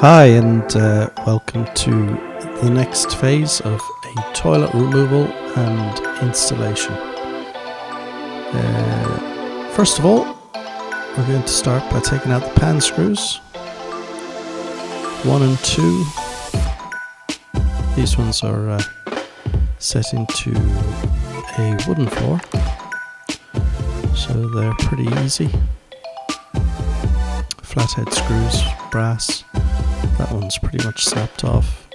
Hi and welcome to the next phase of a toilet removal and installation. First of all, we're going to start by taking out the pan screws 1 and 2. These ones are set into a wooden floor, so they're pretty easy. Flathead screws, brass. That one's pretty much snapped off.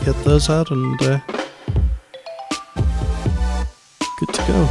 Get those out and good to go.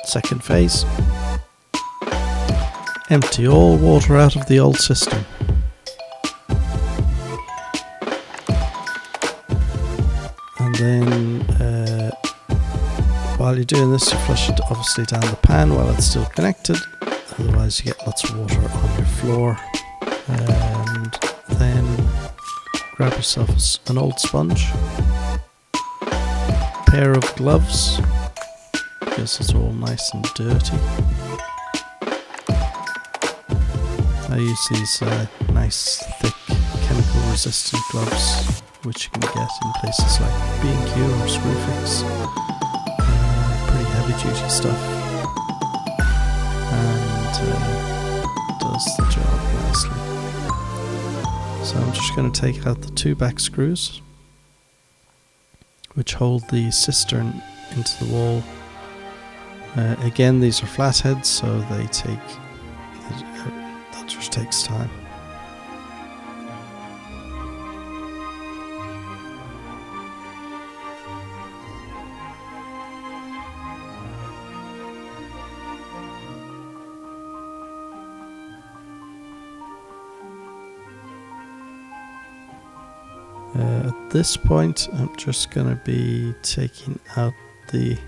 Second phase. Empty all water out of the old cistern. And then while you're doing this, you flush it obviously down the pan while it's still connected, otherwise you get lots of water on your floor. And then grab yourself an old sponge, pair of gloves, because it's all nice and dirty. I use these nice thick chemical resistant gloves which you can get in places like B&Q or Screwfix. Pretty heavy duty stuff and does the job nicely. So I'm just going to take out the 2 back screws which hold the cistern into the wall. Again, these are flatheads, so that just takes time. At this point, I'm just going to be taking out the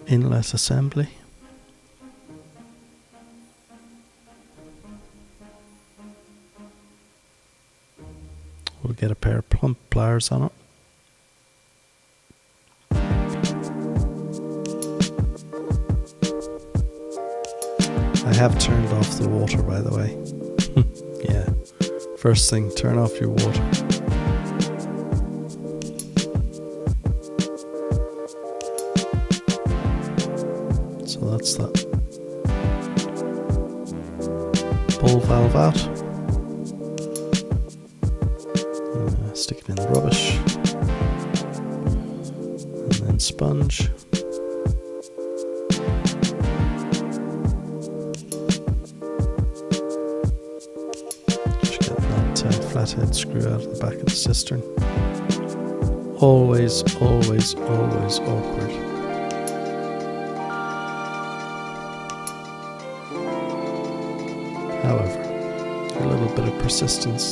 inlet assembly. We'll get a pair of plump pliers on it. I have turned off the water, by the way. Yeah, first thing, turn off your water. So that's that. Ball valve out. Stick it in the rubbish. And then sponge. Just get that flathead screw out of the back of the cistern. Always, always, always awkward. However, a little bit of persistence,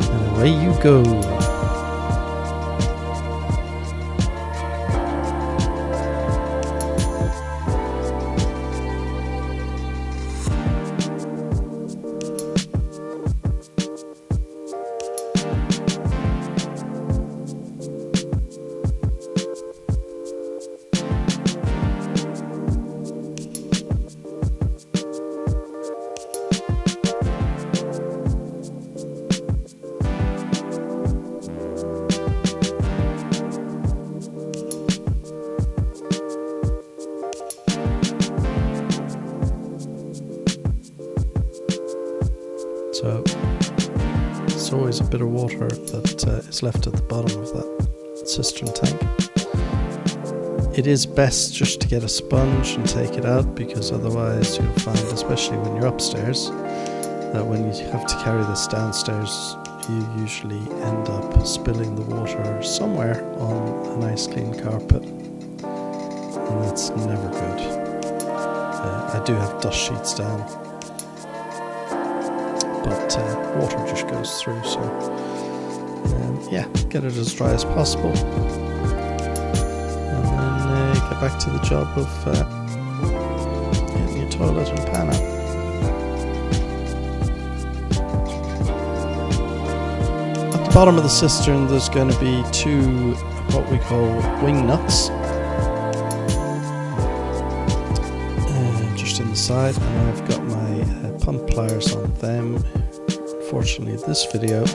and away you go. there's a bit of water that is left at the bottom of that cistern tank. It is best just to get a sponge and take it out, because otherwise you'll find, especially when you're upstairs, that when you have to carry this downstairs, you usually end up spilling the water somewhere on a nice clean carpet, and that's never good. I do have dust sheets down, but water just goes through, so yeah, get it as dry as possible. Get back to the job of getting your toilet and pan out. At the bottom of the cistern there's going to be two what we call wing nuts, just in the side, and I've got my pump pliers on them. Unfortunately this video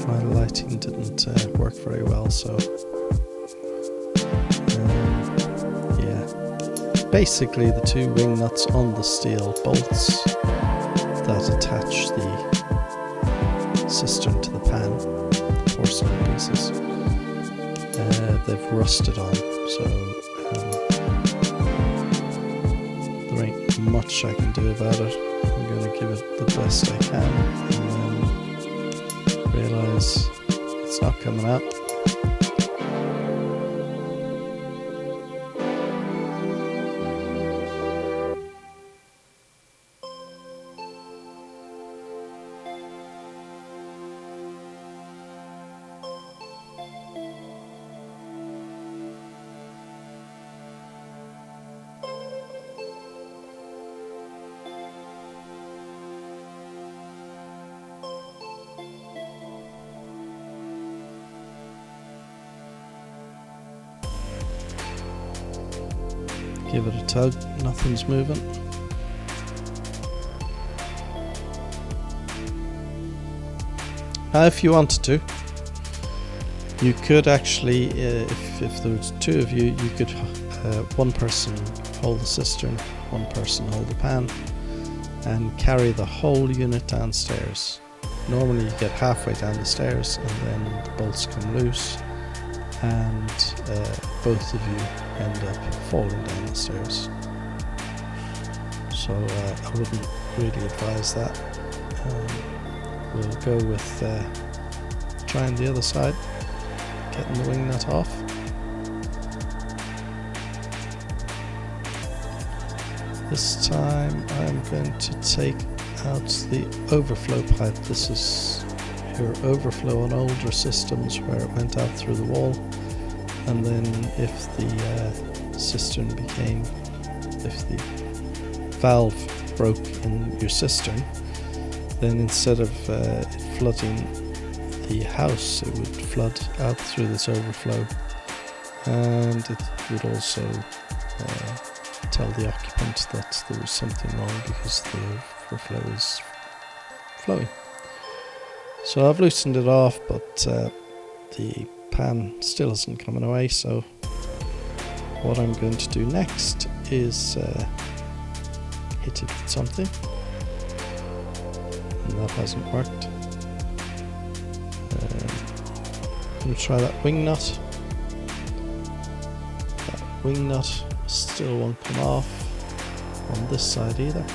my lighting didn't work very well, so basically the two wing nuts on the steel bolts that attach the cistern to the pan, the porcelain pieces, they've rusted on, so there ain't much I can do about it. I'm going to give it the best I can, and then realise it's not coming out. Give it a tug, nothing's moving. Now if you wanted to, you could actually, if there was two of you, you could one person hold the cistern, one person hold the pan, and carry the whole unit downstairs. Normally you get halfway down the stairs and then the bolts come loose, and both of you end up falling down the stairs. So I wouldn't really advise that. We'll go with trying the other side, getting the wing nut off. This time I'm going to take out the overflow pipe. This is your overflow on older systems where it went out through the wall, and then if the cistern if the valve broke in your cistern, then instead of it flooding the house, it would flood out through this overflow, and it would also tell the occupant that there was something wrong because the overflow is flowing. So I've loosened it off, but the pan still isn't coming away, so what I'm going to do next is hit it with something, and that hasn't worked. I'm going to try that wing nut. That wing nut still won't come off on this side either,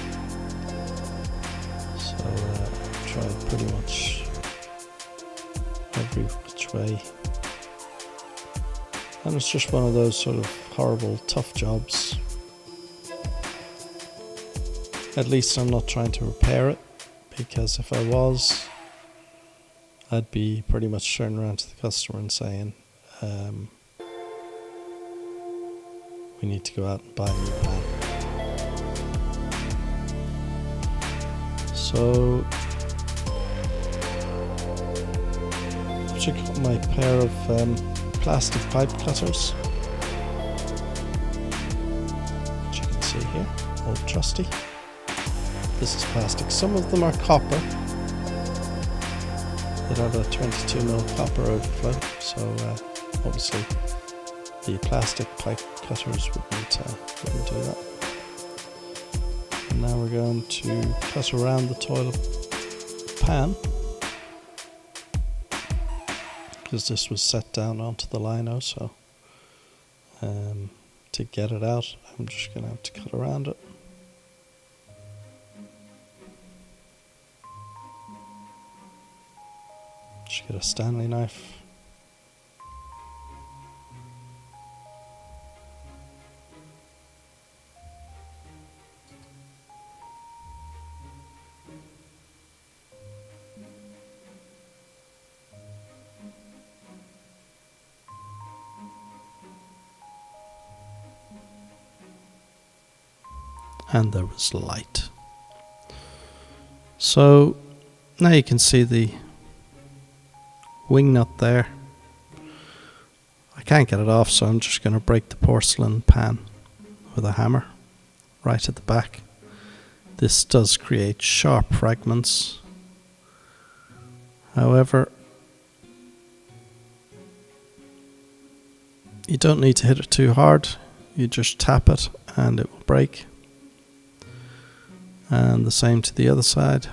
so I've tried pretty much every which way, and it's just one of those sort of horrible tough jobs. At least I'm not trying to repair it, because if I was, I'd be pretty much turning around to the customer and saying, we need to go out and buy a new pan. So I took my pair of plastic pipe cutters, which you can see here, old trusty. This is plastic. Some of them are copper. They have a 22mm copper overflow, so obviously the plastic pipe cutters wouldn't do that. And now we're going to cut around the toilet pan because this was set down onto the lino, so to get it out I'm just going to have to cut around it. Just get a Stanley knife. And there was light. So now you can see the wing nut there. I can't get it off, so I'm just going to break the porcelain pan with a hammer right at the back. This does create sharp fragments. However, you don't need to hit it too hard. You just tap it and it will break. And the same to the other side.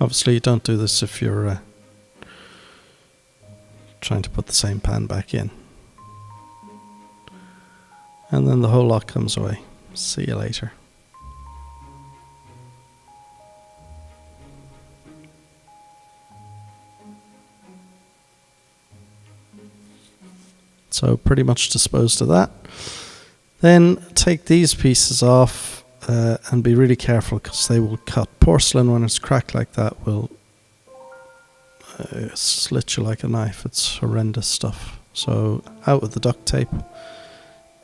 Obviously you don't do this if you're trying to put the same pan back in. And then the whole lot comes away. See you later. So pretty much disposed of that. Then take these pieces off and be really careful because they will cut. Porcelain when it's cracked like that will slit you like a knife. It's horrendous stuff. So out with the duct tape.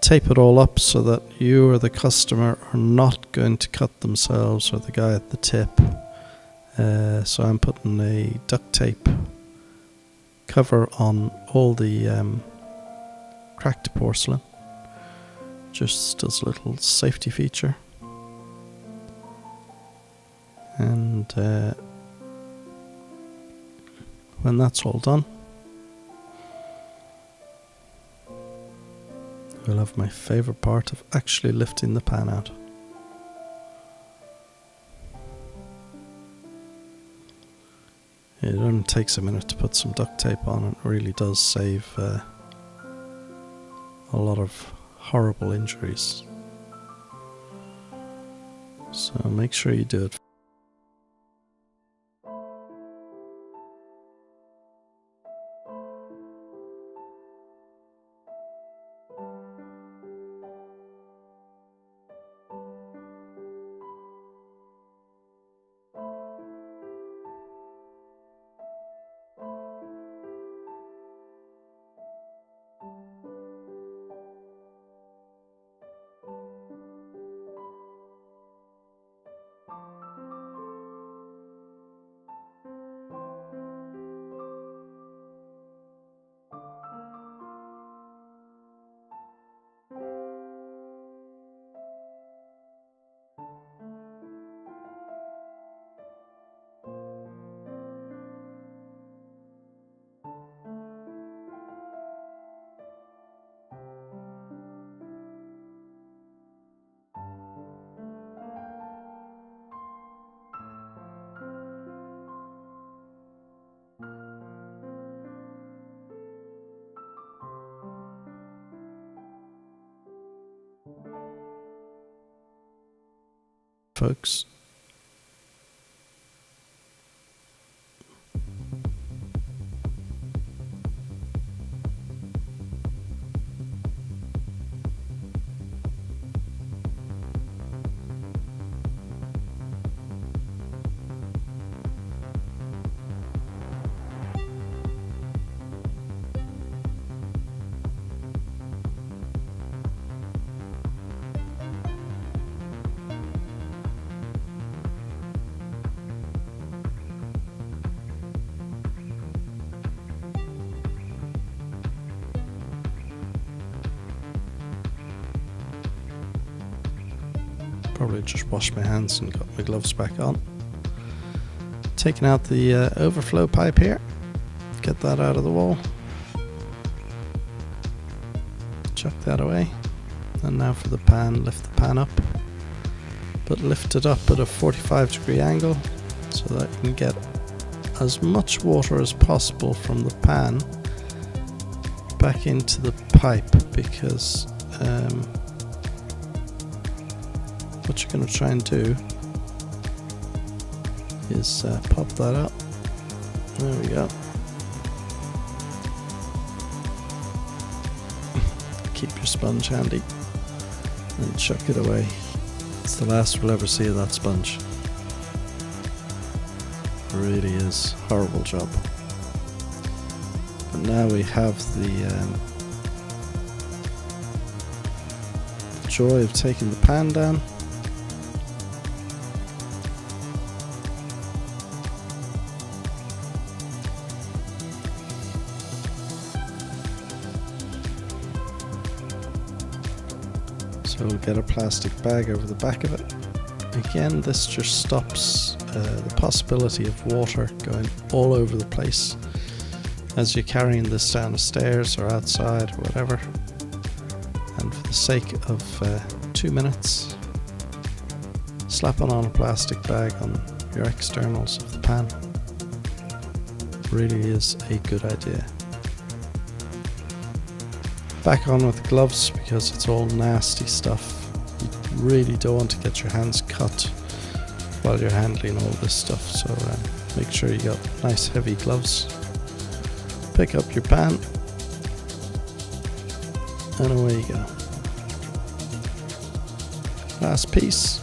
Tape it all up so that you or the customer are not going to cut themselves or the guy at the tip. So I'm putting a duct tape cover on all the cracked porcelain, just as a little safety feature. And when that's all done, we'll have my favourite part of actually lifting the pan out. It only takes a minute to put some duct tape on. It really does save a lot of horrible injuries. So make sure you do it. Folks. Probably just washed my hands and got my gloves back on. Taking out the overflow pipe here. Get that out of the wall. Chuck that away. And now for the pan, lift the pan up. but lift it up at a 45-degree angle so that you can get as much water as possible from the pan back into the pipe, because what you're going to try and do is pop that up. There we go. Keep your sponge handy and chuck it away. It's the last we'll ever see of that sponge. It really is a horrible job. But now we have the joy of taking the pan down. So we'll get a plastic bag over the back of it. Again, this just stops the possibility of water going all over the place as you're carrying this down the stairs or outside or whatever. And for the sake of 2 minutes, slap on a plastic bag on your externals of the pan. Really is a good idea. Back on with the gloves, because it's all nasty stuff. You really don't want to get your hands cut while you're handling all this stuff, so make sure you got nice heavy gloves. Pick up your pan and away you go. Last piece.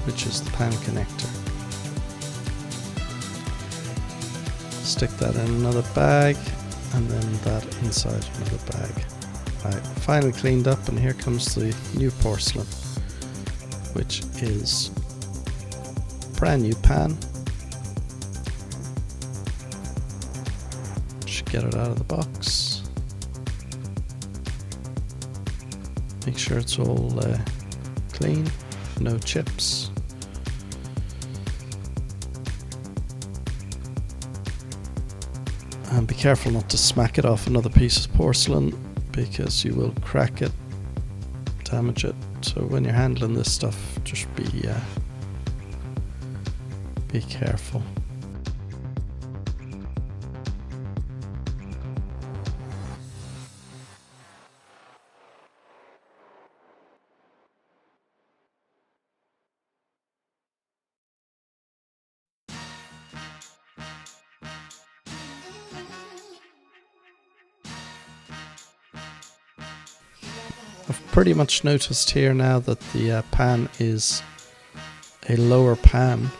Which is the pan connector. Stick that in another bag, and then that inside another bag. Right, finally cleaned up, and here comes the new porcelain, which is brand new pan. Just get it out of the box. Make sure it's all clean, no chips. And be careful not to smack it off another piece of porcelain, because you will crack it, damage it. So when you're handling this stuff, just be careful. I've pretty much noticed here now that the pan is a lower pan.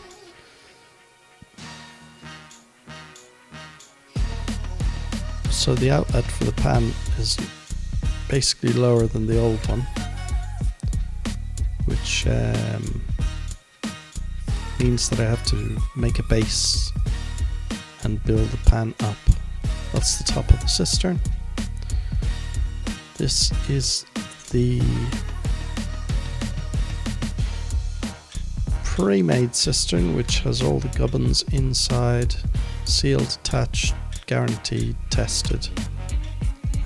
So the outlet for the pan is basically lower than the old one, which means that I have to make a base and build the pan up. That's the top of the cistern. This is the pre-made cistern, which has all the gubbins inside, sealed, attached, guaranteed, tested.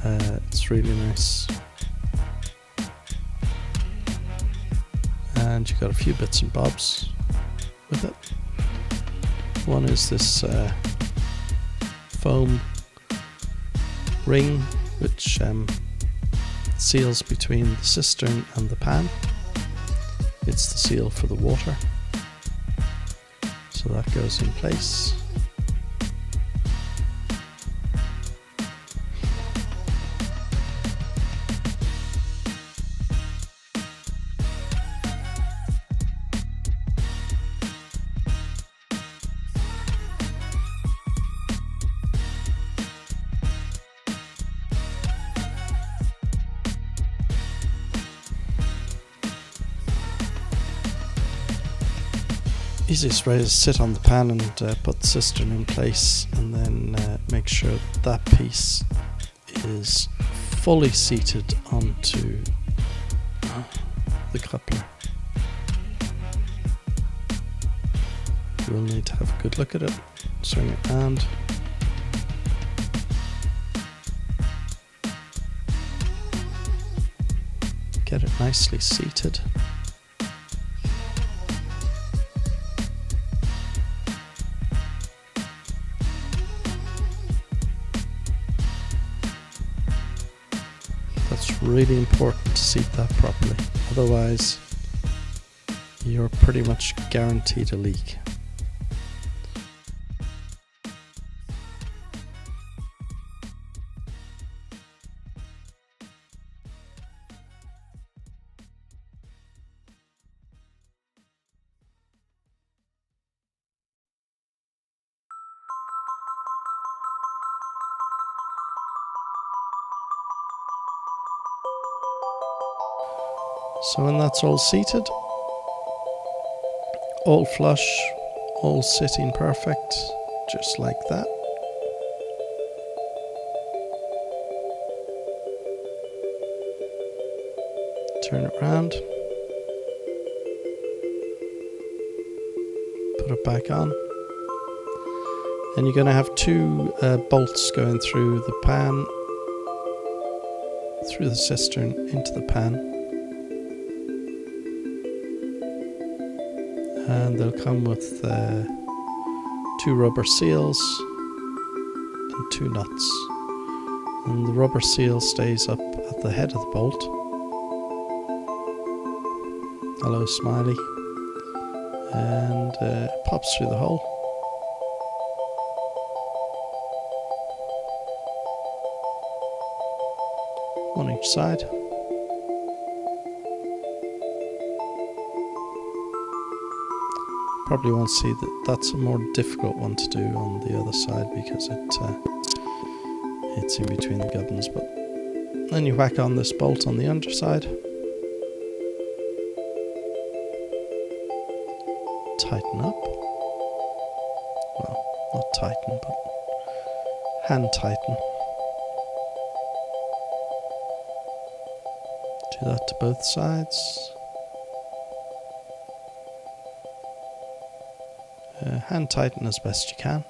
It's really nice. And you've got a few bits and bobs with it. One is this foam ring, which seals between the cistern and the pan. It's the seal for the water, so that goes in place. easiest way is sit on the pan and put the cistern in place, and then make sure that piece is fully seated onto the coupler. You will need to have a good look at it, swing it round. Get it nicely seated. That's really important to seat that properly, otherwise you're pretty much guaranteed a leak. So when that's all seated, all flush, all sitting perfect, just like that. Turn it round. Put it back on. And you're going to have two bolts going through the pan, through the cistern into the pan. And they'll come with 2 rubber seals and 2 nuts. And the rubber seal stays up at the head of the bolt. Hello, Smiley. And it pops through the hole. One each side. Probably won't see that that's a more difficult one to do on the other side because it's in between the gubbins. But then you whack on this bolt on the underside, tighten up. Well, not tighten, but hand tighten. Do that to both sides. Hand tighten as best you can.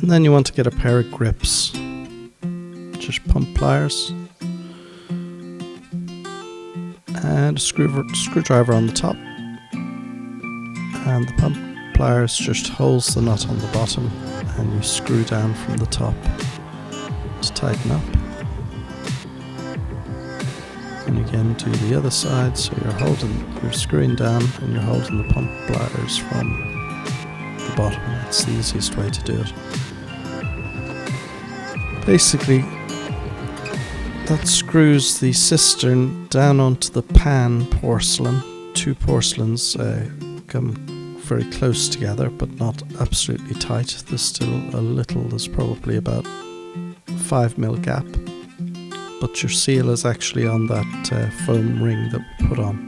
And then you want to get a pair of grips, just pump pliers and a screwdriver on the top, and the pump pliers just holds the nut on the bottom and you screw down from the top to tighten up. And again do the other side, so you're screwing down and you're holding the pump pliers from the bottom. That's the easiest way to do it. Basically, that screws the cistern down onto the pan porcelain. 2 porcelains come very close together, but not absolutely tight. There's still a little, there's probably about 5mm gap, but your seal is actually on that foam ring that we put on.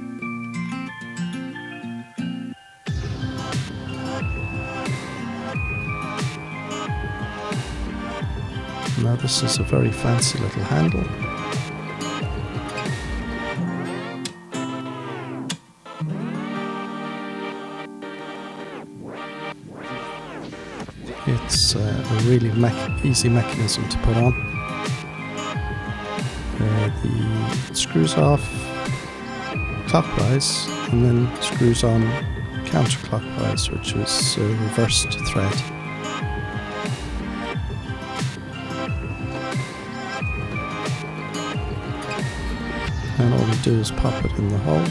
Now this is a very fancy little handle. it's a really easy mechanism to put on. It screws off clockwise and then screws on counterclockwise, which is a reversed thread. And all you do is pop it in the hole,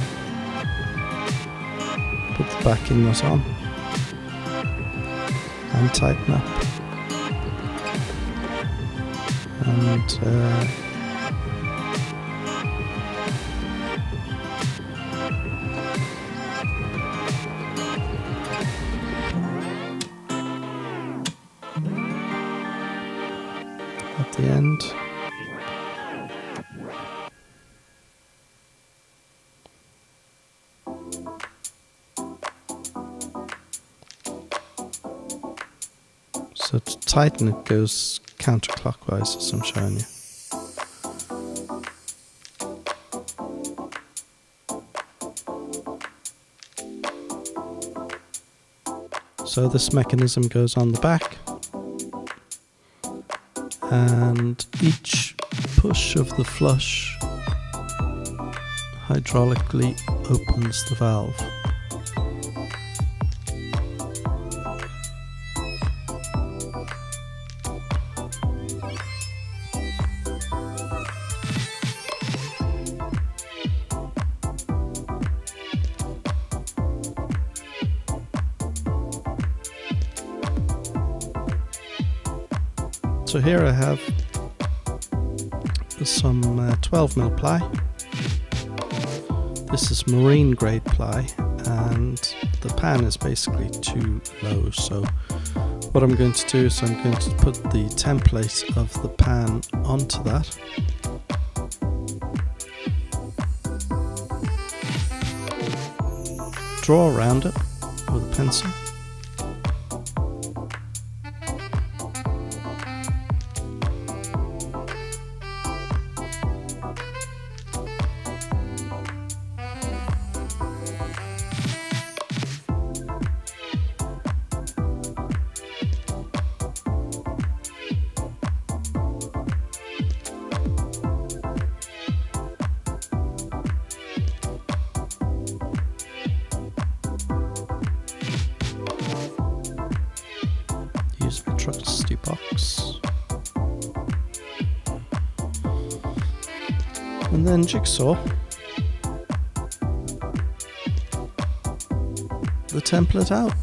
put the backing nut on, and tighten up. And at the end, so to tighten it goes counterclockwise as I'm showing you. So this mechanism goes on the back, and each push of the flush hydraulically opens the valve. So here I have some 12mm ply. This is marine grade ply, and the pan is basically too low. So what I'm going to do is I'm going to put the template of the pan onto that. Draw around it with a pencil. Use my trusty box. And then jigsaw the template out.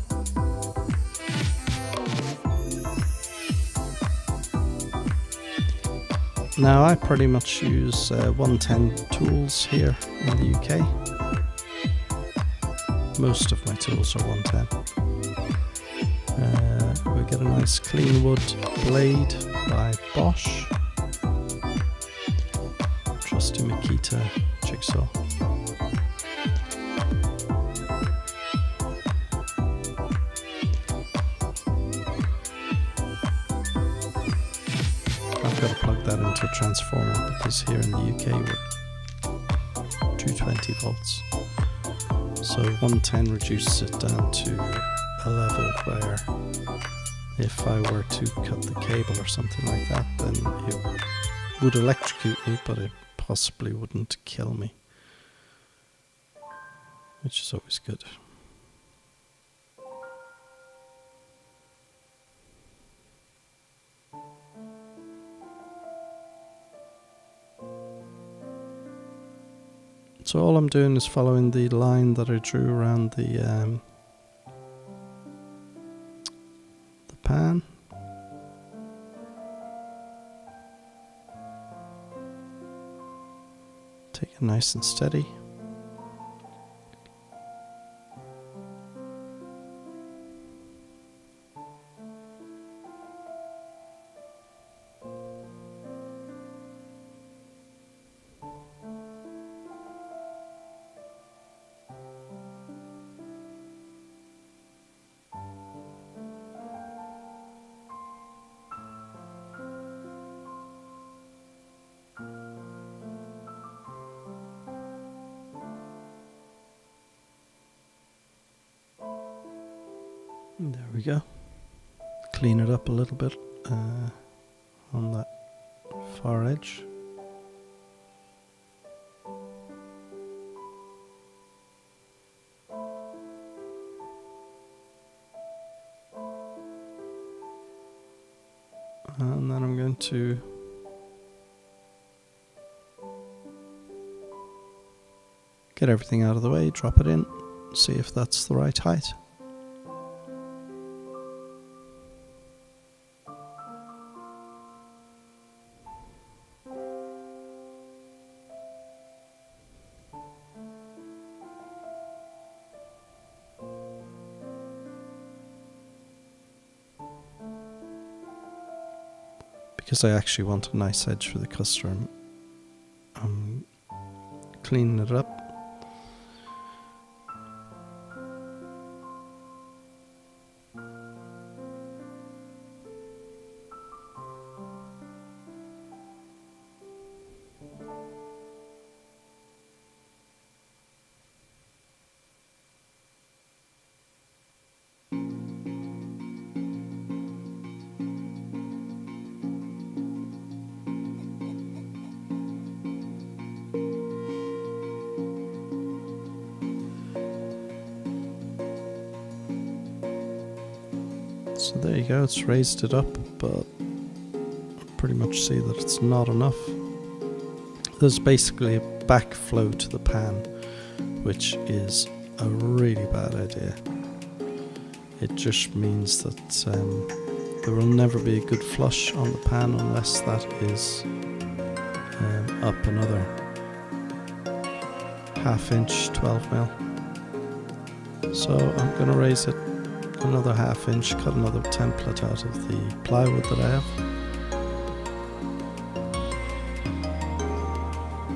Now I pretty much use 110 tools here in the UK. Most of my tools are 110. We get a nice clean wood blade by Bosch. Trusty Makita jigsaw. I've got to plug that into a transformer because here in the UK we're 220 volts. So 110 reduces it down to a level where if I were to cut the cable or something like that, then it would electrocute me, but it possibly wouldn't kill me, which is always good. So all I'm doing is following the line that I drew around the pan. Take it nice and steady. There we go. clean it up a little bit on that far edge. And then I'm going to get everything out of the way, drop it in, see if that's the right height. Because I actually want a nice edge for the custard, I'm cleaning it up. So there you go, it's raised it up, but I pretty much see that it's not enough. There's basically a backflow to the pan, which is a really bad idea. It just means that there will never be a good flush on the pan unless that is up another ½ inch, 12 mil. So I'm going to raise it another ½ inch, cut another template out of the plywood that I have,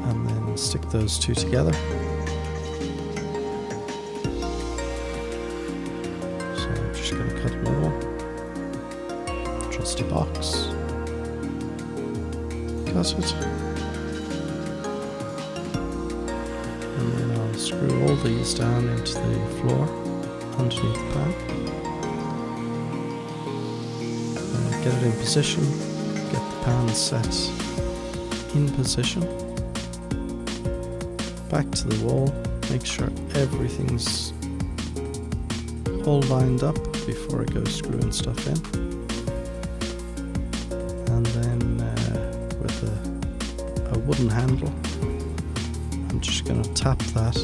and then stick those two together. So I'm just going to cut another one, trusty box, cut it, and then I'll screw all these down into the floor underneath the pan. Get it in position, get the pan set in position, back to the wall, make sure everything's all lined up before I go screwing stuff in, and then with a wooden handle I'm just going to tap that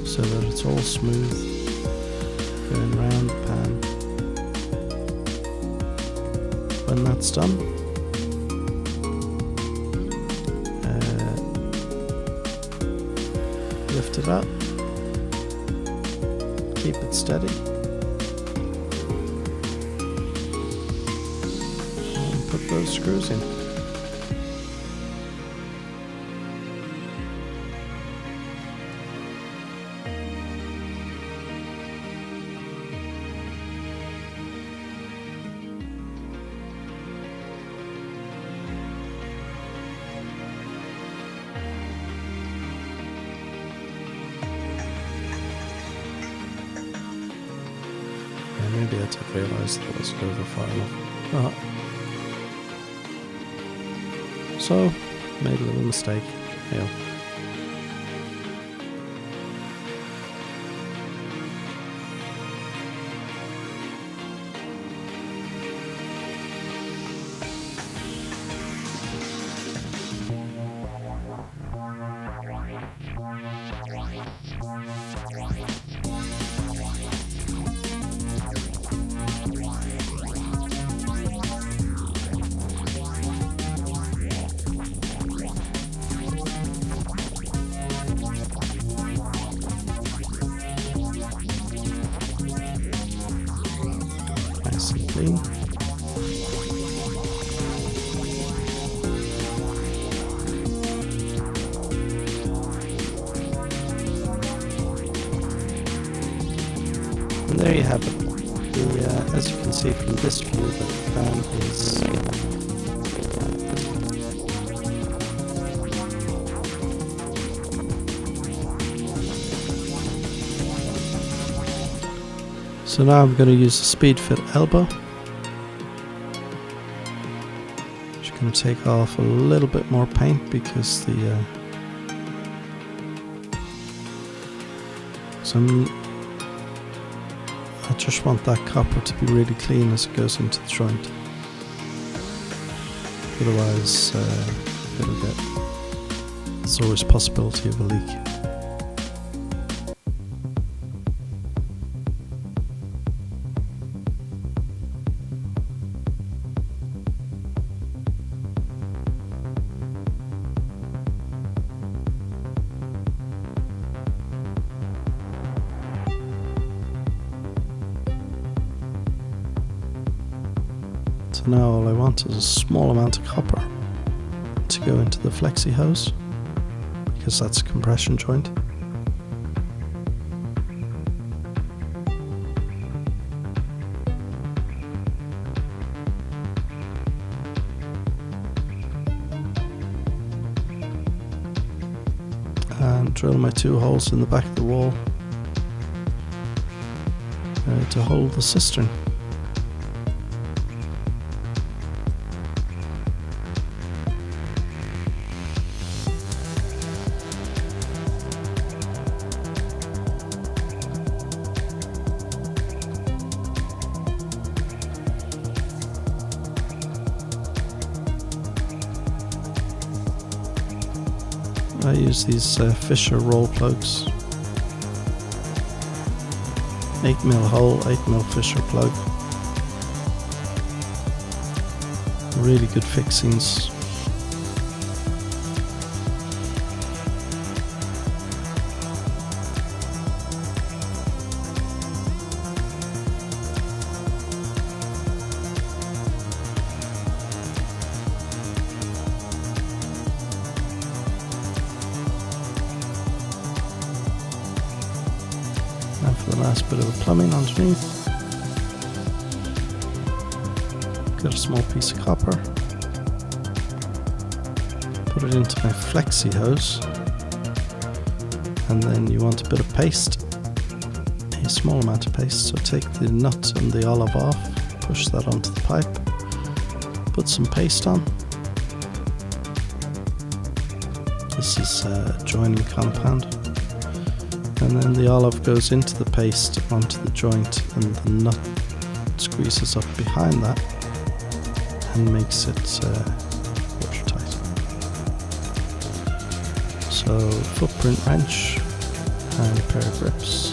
so that it's all smooth going around the pan. When that's done, lift it up, keep it steady, and put those screws in. Maybe I did realise that it wasn't over far enough. So, made a little mistake. Yeah. Nice and clean. And there you have it. As you can see from this view, the fan is So now I'm going to use a speed fit elbow. Just going to take off a little bit more paint because I just want that copper to be really clean as it goes into the joint. Otherwise, there's always a possibility of a leak. So now all I want is a small amount of copper to go into the flexi hose, because that's a compression joint. And drill my 2 holes in the back of the wall to hold the cistern. I use these Fisher roll plugs. 8mm hole, 8mm Fisher plug. Really good fixings. Now for the last bit of the plumbing underneath. Got a small piece of copper. Put it into my flexi hose. And then you want a bit of paste. A small amount of paste. So take the nut and the olive off. Push that onto the pipe. Put some paste on. This is joining compound. And then the olive goes into the paste onto the joint, and the nut squeezes up behind that and makes it watertight. So footprint wrench and a pair of grips.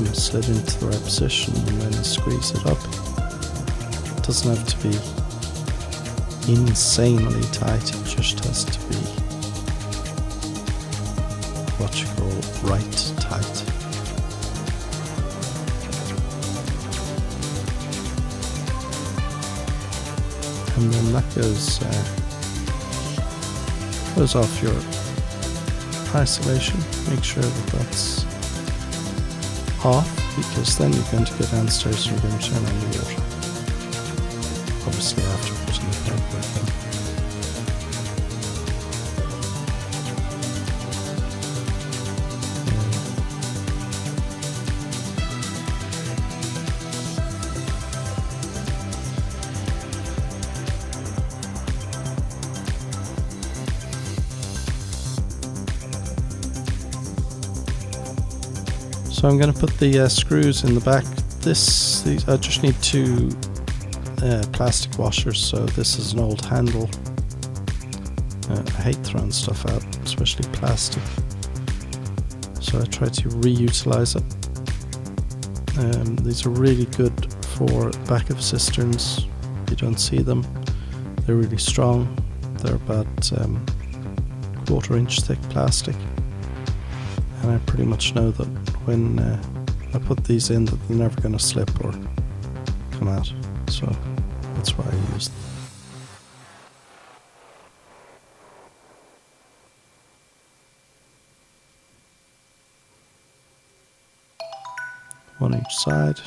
You can slid into the right position and then squeeze it up. It doesn't have to be insanely tight, it just has to be what you call right tight. And then that goes off your isolation. Make sure that that's off, because then you're going to go downstairs and you're going to turn on the water. Obviously after putting the pipe back in. So I'm going to put the screws in the back. These I just need 2 plastic washers. So this is an old handle. I hate throwing stuff out, especially plastic. So I try to reutilize it. These are really good for the back of cisterns. You don't see them. They're really strong. They're about 1/4 inch thick plastic. And I pretty much know that when I put these in, that they're never going to slip or come out. So that's why I use them. One each side.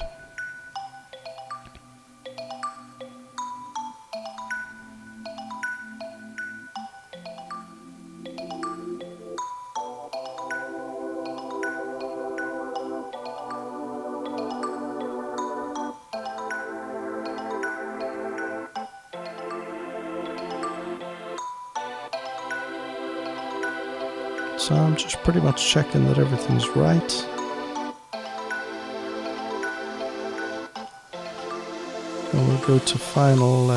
So I'm just pretty much checking that everything's right. And we'll go to final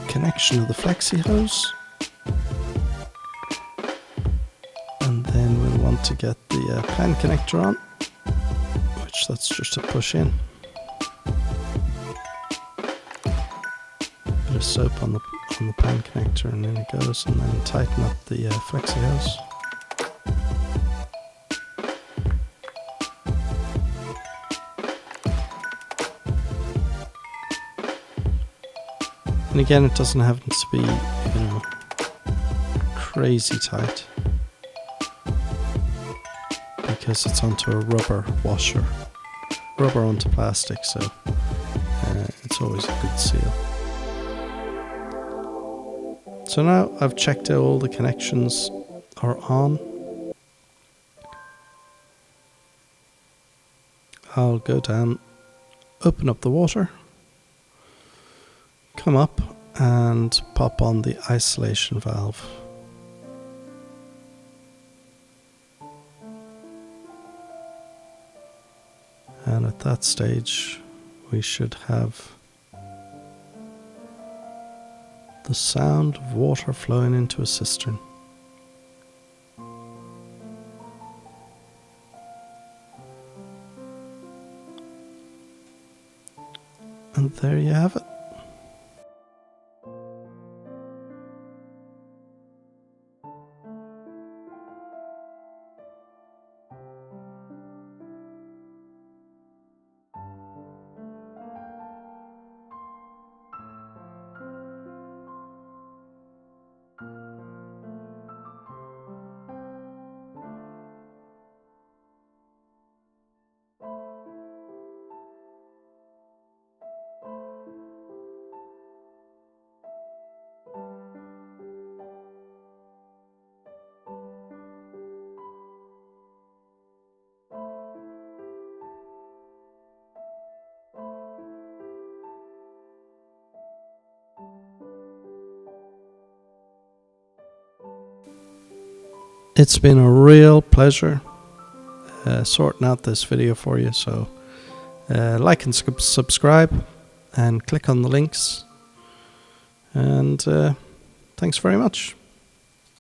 connection of the flexi hose. And then we'll want to get the pan connector on, which that's just a push in. Bit of soap on the pan connector and in it goes, and then tighten up the flexi hose. And again, it doesn't have to be, crazy tight, because it's onto a rubber washer, rubber onto plastic, so it's always a good seal. So now I've checked out all the connections are on. I'll go down, open up the water, come up and pop on the isolation valve. And at that stage we should have the sound of water flowing into a cistern. And there you have it. It's been a real pleasure sorting out this video for you, so like and subscribe and click on the links, and thanks very much.